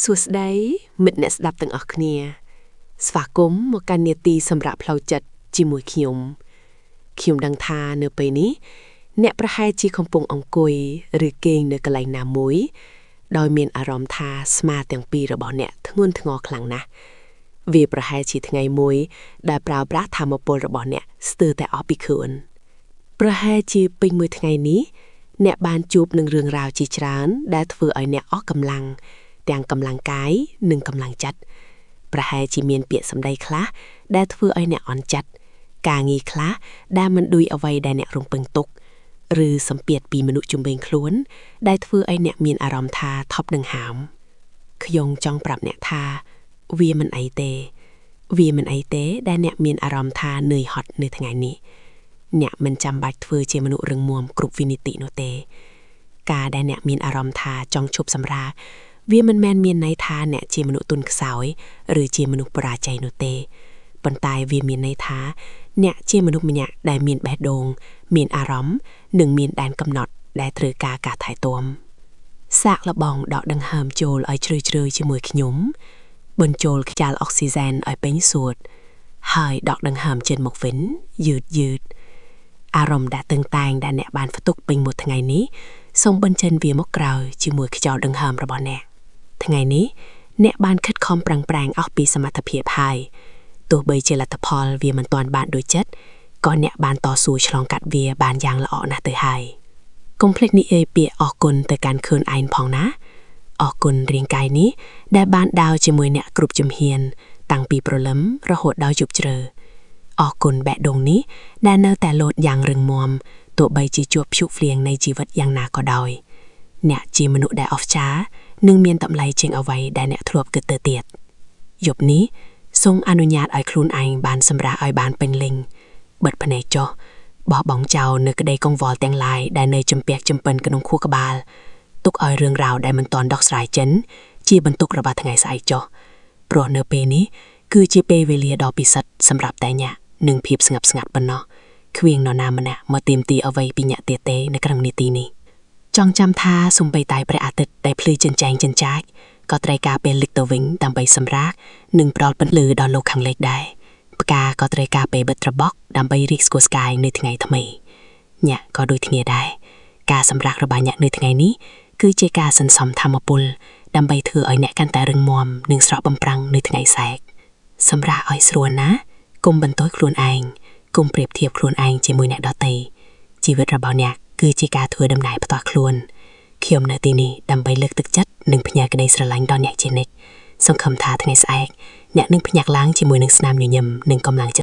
សួស្តីមិត្តអ្នកស្ដាប់ទាំងអស់គ្នាស្វាគមន៍មកកាន់នាទីសម្រាប់ផ្លូវចិត្តជាមួយខ្ញុំដឹងថានៅពេលនេះអ្នកប្រហែលជាកំពុងអង្គុយឬគេងនៅកន្លែងណាមួយដោយមានអារម្មណ៍ថាស្មាទាំងពីររបស់អ្នកធ្ងន់ធ្ងរខ្លាំងណាស់វាប្រហែលជាថ្ងៃមួយដែលប្រើប្រាស់ធម៌ពលរបស់អ្នកស្ទើរតែអស់ពីខ្លួនប្រហែលជាពេញមួយថ្ងៃនេះអ្នកបានជួបនឹងរឿងរ៉ាវជាច្រើនដែលធ្វើឲ្យអ្នកអស់កម្លាំងទាំងកម្លាំងកាយនិងកម្លាំងចិត្តប្រហែលជាមានពាក្យសម្ដីខ្លះដែលធ្វើឲ្យអ្នកអន់ចិត្តការងារខ្លះដែលមិនដូចអ្វីដែលអ្នករំពឹងទុកឬសម្ពាធពីមនុស្សជុំវិញខ្លួនដែលធ្វើឲ្យអ្នកមានអារម្មណ៍ថាថប់នឹងហើមខ្ញុំចង់ប្រាប់អ្នកថាវាមិនអីទេដែលអ្នកមានអារម្មណ៍ថានឿយហត់នៅថ្ងៃនេះអ្នកមិនចាំបាច់ធ្វើជាមនុស្សរឹងមាំគ្រប់វិនិតិនោះទេការដែលអ្នកមានអារម្មណ៍ថាចង់ឈប់សម្រាកវាមិនមែនមានន័យថាអ្នកជាមនុស្សទុនខ្សោយឬជាមនុស្សបរាជ័យនោះទេប៉ុន្តែវាមានន័យថាអ្នកជាមនុស្សម្នាក់ដែលមានបេះដូងមានអារម្មណ៍និងមានដែនកំណត់ដែលត្រូវការថែទាំសាកល្បងដកដង្ហើមចូលឲ្យជ្រៅជាមួយខ្ញុំបញ្ចូលខ្យល់អុកស៊ីហ្សែនឲ្យពេញសួតហើយដកដង្ហើមចេញមកវិញយឺតអារម្មណ៍ដែលតឹងតែងដែលអ្នកបានផ្ទុកពេញមួយថ្ងៃនេះសូមបញ្ចេញវាមកក្រៅជាមួយខ្យល់ដង្ហើមរបស់អ្នកថ្ងៃនេះអ្នកបានខិតខំប្រឹងប្រែងអស់ពីសមត្ថភាពហើយទោះបីជាលទ្ធផលវាមិនទាន់បានដូចចិត្តក៏អ្នកបានតស៊ូឆ្លងកាត់វាបានយ៉ាងល្អណាស់ទៅហើយកុំភ្លេចនិយាយពាក្យអរគុណទៅកាន់ខ្លួនឯងផងណាអរគុណរាងកាយនេះដែលបានដើរជាមួយអ្នកគ្រប់ជំហានតាំងពីព្រលឹមរហូតដល់យប់ជ្រៅអរគុណបេះដូងនេះដែលនៅតែលោតយ៉ាងរឹងមាំទោះបីជាជួបព្យុះភ្លៀងនៃជីវិតយ៉ាងណាក៏ដោយអ្នកជាមនុស្សដែលអស្ចារ្យនិងមានតម្លៃជាងអ្វីដែលអ្នកធ្លាប់គិតទៅទៀតយប់នេះសូមអនុញ្ញាតឲ្យខ្លួនឯងបានសម្រាកឲ្យបានពេញលេញបិទភ្នែកចុះបោះបង់ចោលនៅក្តីកង្វល់ទាំងឡាយដែលនៅជំពាក់ជំពិនក្នុងខួរក្បាលទុកឲ្យរឿងរ៉ាវដែលមិនទាន់ដោះស្រាយចិនជាបន្ទុករបស់ថ្ងៃស្អែកចុះព្រោះនៅពេលនេះគឺជាពេលវេលាដ៏ពិសិដ្ឋសម្រាប់តែអ្នកនិងភាពស្ងប់ស្ងាត់ប៉ុណ្ណោះគ្មាននរណាម្នាក់មកទាមទារអ្វីពីអ្នកទៀតទេនៅក្នុងនីតិនេះចង់ចាំថាសូម្បីតែព្រះអាទិត្យដែលភ្លឺចិញ្ចែងចិញ្ចាចក៏ត្រូវការពេលលិចទៅវិញដើម្បីសម្រាកនិងផ្ដល់ពន្លឺដល់លោកខាងលិចដែរផ្កាក៏ត្រូវការពេលបិទត្របក់ដើម្បីរីកស្គួរស្កាយនៅថ្ងៃថ្មីអ្នកក៏ដូចគ្នាដែរការសម្រាករបស់អ្នកនៅថ្ងៃនេះគឺជាការសន្សំធម៌ពលដើម្បីធ្វើឲ្យអ្នកកាន់តែរឹងមាំនិងស្រស់បំប្រាំងនៅថ្ងៃសែកសម្រាកឲ្យស្រួលណាកុំបន្ទោសខ្លួនឯងកុំប្រៀបធៀបខ្លួនឯងជាមួយអ្នកដទៃជីវិតរបស់អ្នកគឺជាការធ្វើដំណើរផ្ទាល់ខ្លួនខ្ញុំនៅទីនេះដើម្បីលើកទឹកចិត្តនិងផ្ញើក្តីស្រឡាញ់ដល់អ្នកជានិច្ចសង្ឃឹមថាថ្ងៃស្អែកអ្នកនឹងភ្ញាក់ឡើងជាមួយនឹងស្នាមញញឹមនិងកម្លាំងចិត្ត